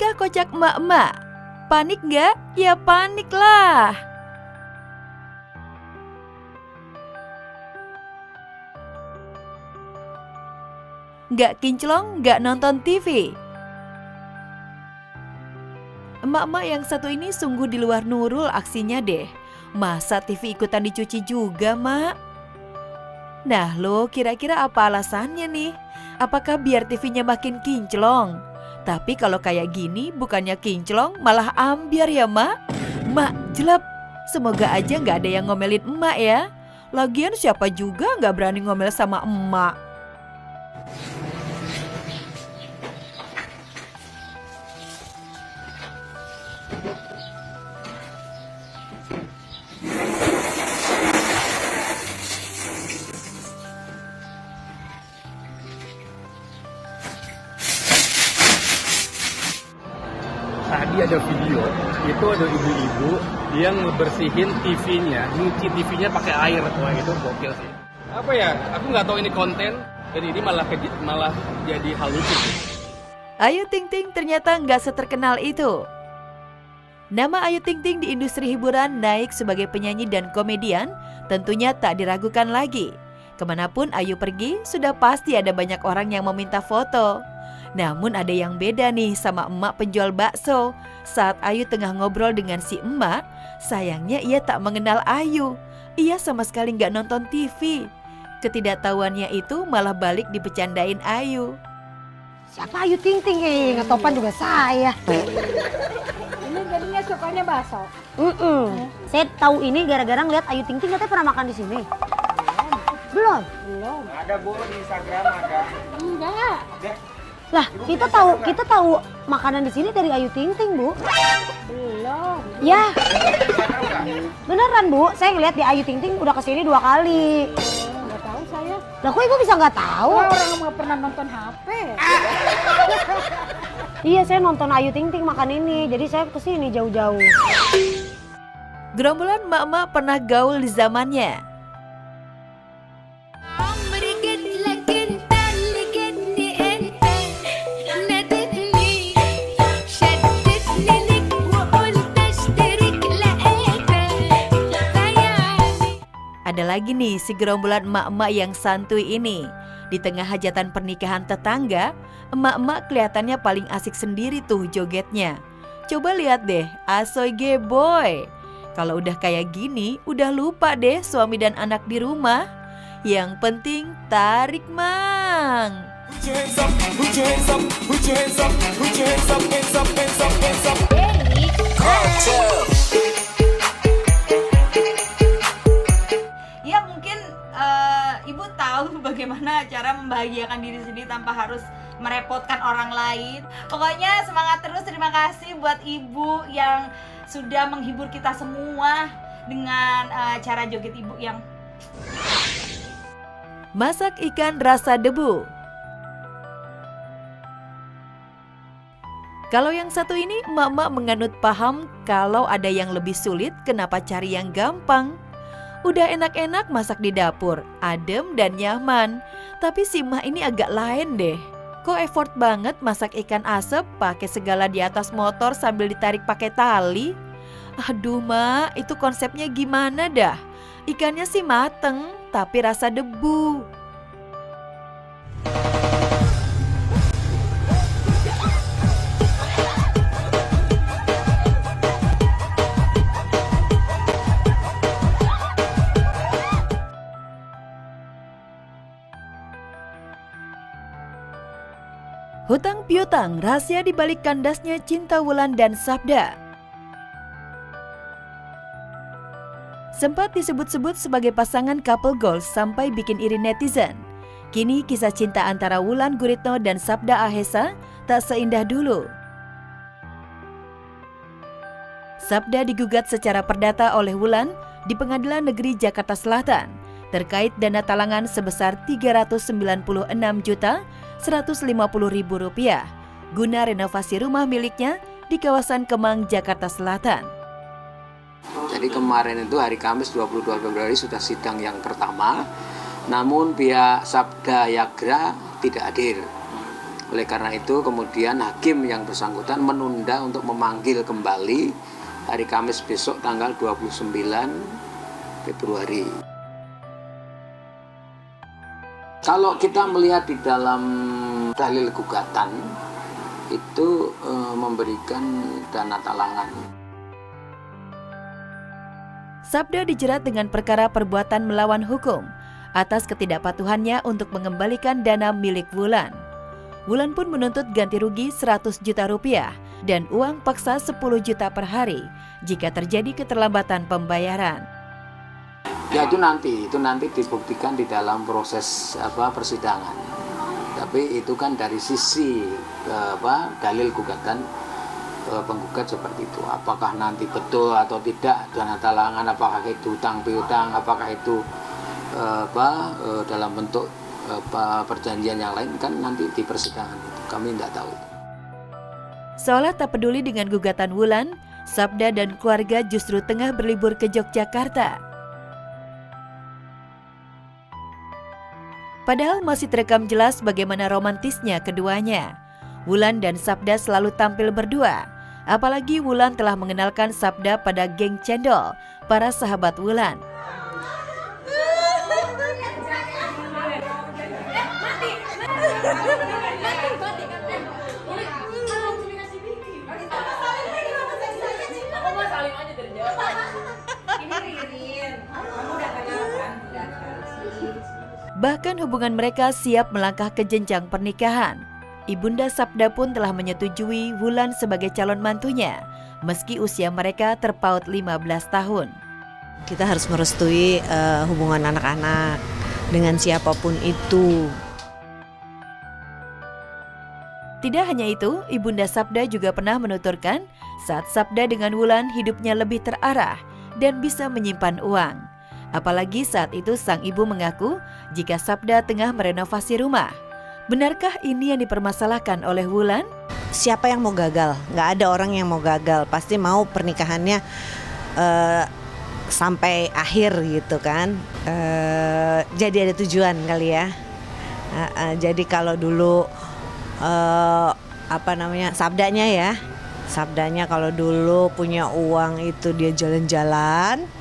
Tingkah kocak emak-emak. Panik nggak? Ya panik lah. Nggak kinclong, nggak nonton TV. Emak-emak yang satu ini sungguh di luar nurul aksinya deh. Masa TV ikutan dicuci juga, Mak? Nah lo kira-kira apa alasannya nih? Apakah biar TV-nya makin kinclong? Tapi kalau kayak gini bukannya kinclong malah ambiar ya, Mak? Mak jelek. Semoga aja nggak ada yang ngomelin emak ya. Lagian siapa juga nggak berani ngomel sama emak. Tadi ada video, itu ada ibu-ibu yang ngebersihin TV-nya, nyuci TV-nya pakai air. Wah itu gokil sih. Apa ya, aku nggak tahu ini konten, dan ini malah jadi hal lucu sih. Ayu Ting Ting ternyata nggak seterkenal itu. Nama Ayu Ting Ting di industri hiburan naik sebagai penyanyi dan komedian tentunya tak diragukan lagi. Kemanapun Ayu pergi, sudah pasti ada banyak orang yang meminta foto. Namun ada yang beda nih sama emak penjual bakso. Saat Ayu tengah ngobrol dengan si emak, sayangnya ia tak mengenal Ayu. Ia sama sekali nggak nonton TV. Ketidaktahuannya itu malah balik dibecandain Ayu. Siapa Ayu Ting Ting? Ngetopan juga saya. Ini jadinya sukanya bakso. Saya tahu ini gara-gara ngeliat Ayu Ting Ting katanya pernah makan di sini. Belum? Belum. Ada Bu di Instagram ada. Enggak. Lah, kita tahu makanan di sini dari Ayu Ting Ting, Bu. Belum. Ya. Beneran, Bu. Saya ngeliat di Ayu Ting Ting udah kesini 2 kali. Enggak tahu saya. Lah kok Ibu bisa nggak tahu? Orang nggak pernah nonton HP. Iya, saya nonton Ayu Ting Ting makan ini. Jadi saya kesini jauh-jauh. Gerombolan emak-emak pernah gaul di zamannya. Ada lagi nih si gerombolan emak-emak yang santuy ini. Di tengah hajatan pernikahan tetangga, emak-emak kelihatannya paling asik sendiri tuh jogetnya. Coba lihat deh, asoy ge boy. Kalau udah kayak gini, udah lupa deh suami dan anak di rumah. Yang penting tarik mang. Ya mungkin ibu tahu bagaimana cara membahagiakan diri sendiri tanpa harus merepotkan orang lain. Pokoknya semangat terus, terima kasih buat ibu yang sudah menghibur kita semua dengan cara joget ibu yang Masak ikan rasa debu. Kalau yang satu ini emak-emak menganut paham kalau ada yang lebih sulit kenapa cari yang gampang. Udah enak-enak masak di dapur, adem dan nyaman. Tapi si emak ini agak lain deh. Kok effort banget masak ikan asap pakai segala di atas motor sambil ditarik pakai tali? Aduh mak, itu konsepnya gimana dah? Ikannya sih mateng, tapi rasa debu. Hutang piutang, rahasia di balik kandasnya cinta Wulan dan Sabda. Sempat disebut-sebut sebagai pasangan couple goals sampai bikin iri netizen. Kini kisah cinta antara Wulan Guritno dan Sabda Ahesa tak seindah dulu. Sabda digugat secara perdata oleh Wulan di Pengadilan Negeri Jakarta Selatan terkait dana talangan sebesar Rp396.150.000 guna renovasi rumah miliknya di kawasan Kemang, Jakarta Selatan. Jadi kemarin itu hari Kamis 22 Februari sudah sidang yang pertama, namun pihak Sabda Yagra tidak hadir. Oleh karena itu kemudian hakim yang bersangkutan menunda untuk memanggil kembali hari Kamis besok tanggal 29 Februari. Kalau kita melihat di dalam dalil gugatan itu memberikan dana talangan. Sabda dijerat dengan perkara perbuatan melawan hukum atas ketidakpatuhannya untuk mengembalikan dana milik Wulan. Wulan pun menuntut ganti rugi 100 juta rupiah dan uang paksa 10 juta per hari jika terjadi keterlambatan pembayaran. Ya itu nanti dibuktikan di dalam proses persidangan. Tapi itu kan dari sisi dalil gugatan penggugat seperti itu. Apakah nanti betul atau tidak dana talangan, apakah itu hutang piutang, apakah itu dalam bentuk perjanjian yang lain, kan nanti di persidangan itu. Kami tidak tahu. Seolah tak peduli dengan gugatan Wulan, Sabda dan keluarga justru tengah berlibur ke Yogyakarta. Padahal masih terekam jelas bagaimana romantisnya keduanya. Wulan dan Sabda selalu tampil berdua. Apalagi Wulan telah mengenalkan Sabda pada geng cendol, para sahabat Wulan. Bahkan hubungan mereka siap melangkah ke jenjang pernikahan. Ibunda Sabda pun telah menyetujui Wulan sebagai calon mantunya, meski usia mereka terpaut 15 tahun. Kita harus merestui hubungan anak-anak dengan siapapun itu. Tidak hanya itu, Ibunda Sabda juga pernah menuturkan saat Sabda dengan Wulan hidupnya lebih terarah dan bisa menyimpan uang. Apalagi saat itu sang ibu mengaku jika Sabda tengah merenovasi rumah. Benarkah ini yang dipermasalahkan oleh Wulan? Siapa yang mau gagal? Nggak ada orang yang mau gagal. Pasti mau pernikahannya sampai akhir gitu kan. Jadi ada tujuan kali ya. Jadi kalau dulu Sabdanya kalau dulu punya uang itu dia jalan-jalan.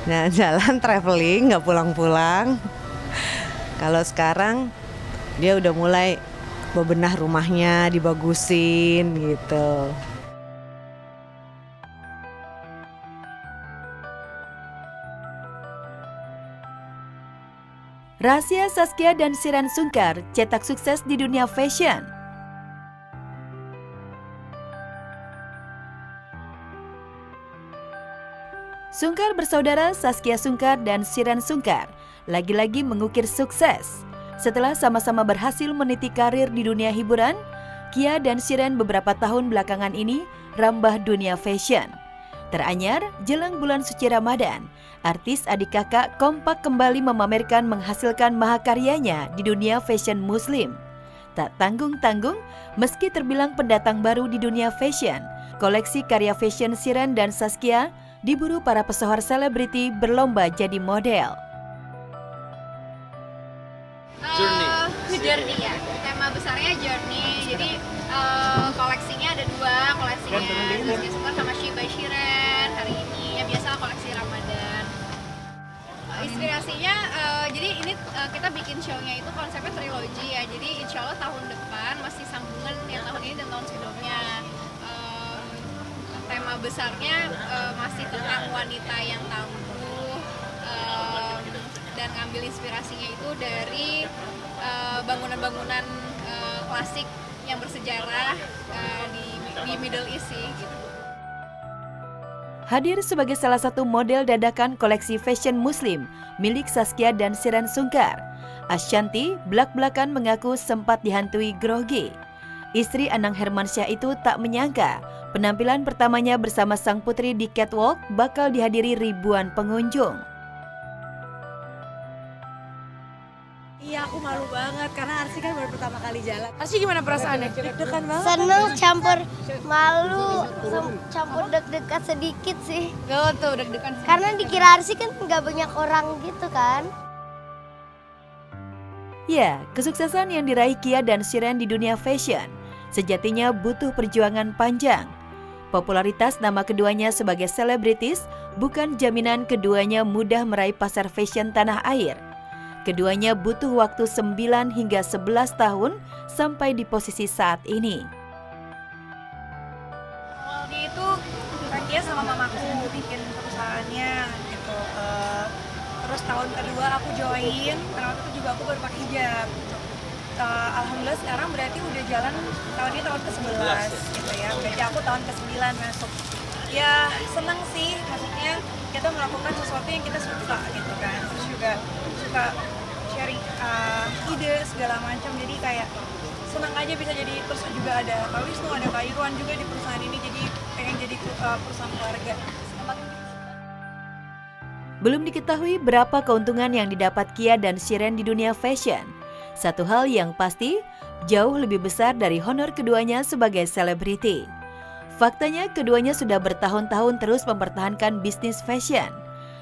Nah, jalan traveling, nggak pulang-pulang. Kalau sekarang dia udah mulai bebenah rumahnya, dibagusin gitu. Rahasia Saskia dan Shireen Sungkar cetak sukses di dunia fashion. Sungkar bersaudara Saskia Sungkar dan Shireen Sungkar lagi-lagi mengukir sukses. Setelah sama-sama berhasil meniti karir di dunia hiburan, Kia dan Shireen beberapa tahun belakangan ini rambah dunia fashion. Teranyar, jelang bulan suci Ramadan, artis adik kakak kompak kembali memamerkan menghasilkan mahakaryanya di dunia fashion muslim. Tak tanggung-tanggung, meski terbilang pendatang baru di dunia fashion, koleksi karya fashion Shireen dan Saskia diburu para pesohor selebriti berlomba jadi model. Journey ya, tema besarnya journey. Jadi koleksinya ada dua, koleksinya Saskia Sungkar sama She by Shireen hari ini. Ya biasa koleksi Ramadan. Inspirasinya, jadi ini kita bikin show-nya itu konsepnya trilogi ya. Jadi insya Allah tahun depan masih sambungan yang tahun ini dan tahun sebelumnya. Tema besarnya masih tentang wanita yang tangguh dan ngambil inspirasinya itu dari bangunan-bangunan klasik yang bersejarah di Middle East sih gitu. Hadir sebagai salah satu model dadakan koleksi fashion muslim milik Saskia dan Shireen Sungkar, Ashanti belak-belakan mengaku sempat dihantui grogi. Istri Anang Hermansyah itu tak menyangka penampilan pertamanya bersama sang putri di catwalk bakal dihadiri ribuan pengunjung. Iya, aku malu banget karena Arsy kan baru pertama kali jalan. Arsy gimana perasaannya? Deg-degan banget. Seneng, campur malu, campur deg-degan sedikit sih. Gak tuh deg-degan. Karena dikira Arsy kan nggak banyak orang gitu kan. Ya, kesuksesan yang diraih Kia dan Shiren di dunia fashion sejatinya butuh perjuangan panjang. Popularitas nama keduanya sebagai selebritis bukan jaminan keduanya mudah meraih pasar fashion tanah air. Keduanya butuh waktu 9 hingga 11 tahun sampai di posisi saat ini. Awalnya itu kan dia sama mamaku bikin perusahaannya gitu. Terus tahun kedua aku join, karena waktu itu juga aku baru pakai hijab. Gitu. Alhamdulillah sekarang berarti udah jalan tahun ini tahun ke-11 gitu ya. Berarti aku tahun ke-9 masuk. Ya seneng sih, maksudnya kita melakukan sesuatu yang kita suka gitu kan. Terus juga suka sharing ide segala macam, jadi kayak senang aja bisa jadi. Terus juga ada Pak Wisnu, ada Pak Irwan juga di perusahaan ini, jadi pengen jadi perusahaan keluarga. Belum diketahui berapa keuntungan yang didapat Kia dan Shiren di dunia fashion. Satu hal yang pasti, jauh lebih besar dari honor keduanya sebagai selebriti. Faktanya keduanya sudah bertahun-tahun terus mempertahankan bisnis fashion.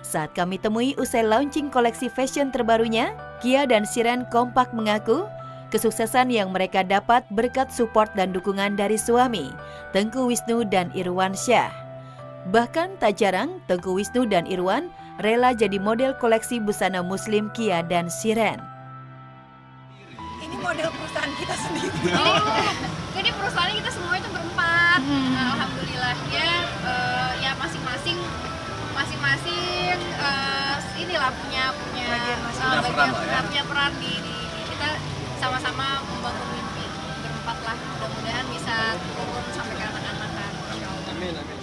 Saat kami temui usai launching koleksi fashion terbarunya, Kia dan Shiren kompak mengaku kesuksesan yang mereka dapat berkat support dan dukungan dari suami, Tengku Wisnu dan Irwan Syah. Bahkan tak jarang Tengku Wisnu dan Irwan rela jadi model koleksi busana muslim Kia dan Shiren. Ini model perusahaan kita sendiri. Jadi perusahaannya kita semua itu berempat. Alhamdulillahnya ya masing-masing inilah punya punya peran di kita sama-sama membangun mimpi berempat lah. Mudah-mudahan bisa turun sampai ke anak-anak kan. Insya Allah. Amin.